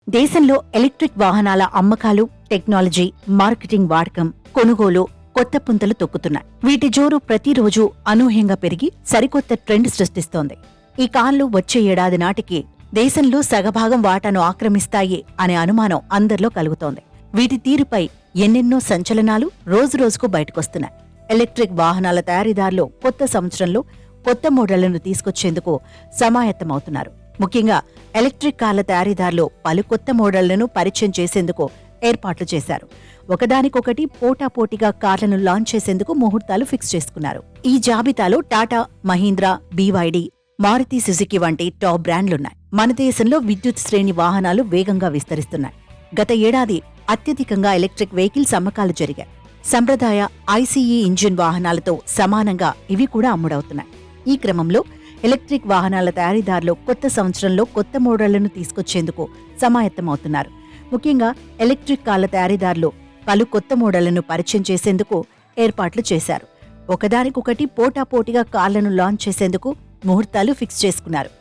దేశంలో ఎలక్ట్రిక్ వాహనాల అమ్మకాలు, టెక్నాలజీ, మార్కెటింగ్ వాడకం, కొనుగోలు కొత్త పుంతలు తొక్కుతున్నాయి. వీటి జోరు ప్రతిరోజు అనూహ్యంగా పెరిగి సరికొత్త ట్రెండ్ సృష్టిస్తోంది. ఈ కార్లు వచ్చే ఏడాది నాటికి దేశంలో సగభాగం వాటాను ఆక్రమిస్తాయి అనే అనుమానం అందరిలో కలుగుతోంది. వీటి తీరుపై ఎన్నెన్నో సంచలనాలు రోజురోజుకు బయటకొస్తున్నాయి. ఎలక్ట్రిక్ వాహనాల తయారీదారులు కొత్త సంవత్సరంలో కొత్త మోడళ్లను తీసుకొచ్చేందుకు సమాయత్తమవుతున్నారు. ముఖ్యంగా ఎలక్ట్రిక్ కార్ల తయారీదారులు పలు కొత్త మోడళ్లను పరిచయం చేసేందుకు ఏర్పాట్లు చేశారు. ఒకదానికొకటి పోటాపోటీగా కార్లను లాంచ్ చేసేందుకు ముహూర్తాలు ఫిక్స్ చేసుకున్నారు. ఈ జాబితాలో టాటా, మహీంద్రా, బీవైడీ, మారుతి సుజుకి వంటి టాప్ బ్రాండ్లున్నాయి. మన దేశంలో విద్యుత్ శ్రేణి వాహనాలు వేగంగా విస్తరిస్తున్నాయి. గత ఏడాది అత్యధికంగా ఎలక్ట్రిక్ వెహికల్స్ అమ్మకాలు జరిగాయి. సంప్రదాయ ఐసీఈ ఇంజిన్ వాహనాలతో సమానంగా ఇవి కూడా అమ్ముడవుతున్నాయి. ఈ క్రమంలో ఎలక్ట్రిక్ వాహనాల తయారీదారులు కొత్త సంవత్సరంలో కొత్త మోడళ్లను తీసుకొచ్చేందుకు సమాయత్తమవుతున్నారు. ముఖ్యంగా ఎలక్ట్రిక్ కార్ల తయారీదారులు పలు కొత్త మోడళ్లను పరిచయం చేసేందుకు ఏర్పాట్లు చేశారు. ఒకదానికొకటి పోటాపోటీగా కార్లను లాంచ్ చేసేందుకు ముహూర్తాలు ఫిక్స్ చేసుకున్నారు.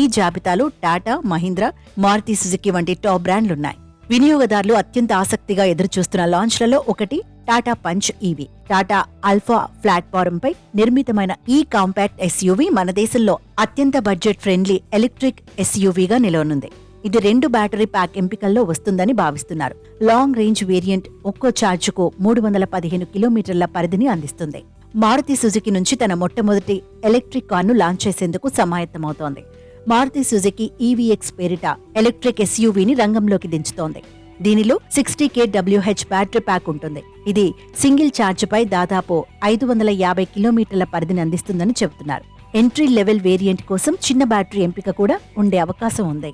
ఈ జాబితాలో టాటా, మహీంద్రా, మారుతి సుజుకి వంటి టాప్ బ్రాండ్లున్నాయి. వినియోగదారులు అత్యంత ఆసక్తిగా ఎదురుచూస్తున్న లాంచ్లలో ఒకటి Tata punch EV. Tata alpha ప్లాట్ఫారంపై నిర్మితమైన ఈ కాంపాక్ట్ ఎస్యూవీ మన దేశంలో అత్యంత బడ్జెట్ ఫ్రెండ్లీ ఎలక్ట్రిక్ ఎస్యూవీగా నిలవనుంది. ఇది 2 బ్యాటరీ ప్యాక్ ఎంపికల్లో వస్తుందని భావిస్తున్నారు. లాంగ్ రేంజ్ వేరియంట్ ఒక్కో ఛార్జుకు 315 కిలోమీటర్ల పరిధిని అందిస్తుంది. మారుతి సుజుకి నుంచి తన మొట్టమొదటి ఎలక్ట్రిక్ కార్ను లాంచ్ చేసేందుకు సమాయత్తమవుతోంది. మారుతి సుజుకి ఈవీఎక్స్ పేరిట ఎలక్ట్రిక్ ఎస్యూవీని రంగంలోకి దించుతోంది. దీనిలో 60 kWh బ్యాటరీ ప్యాక్ ఉంటుంది. ఇది సింగిల్ ఛార్జ్పై దాదాపు 550 కిలోమీటర్ల పరిధిని అందిస్తుందని చెబుతున్నారు. ఎంట్రీ లెవెల్ వేరియంట్ కోసం చిన్న బ్యాటరీ ఎంపిక కూడా ఉండే అవకాశం ఉంది.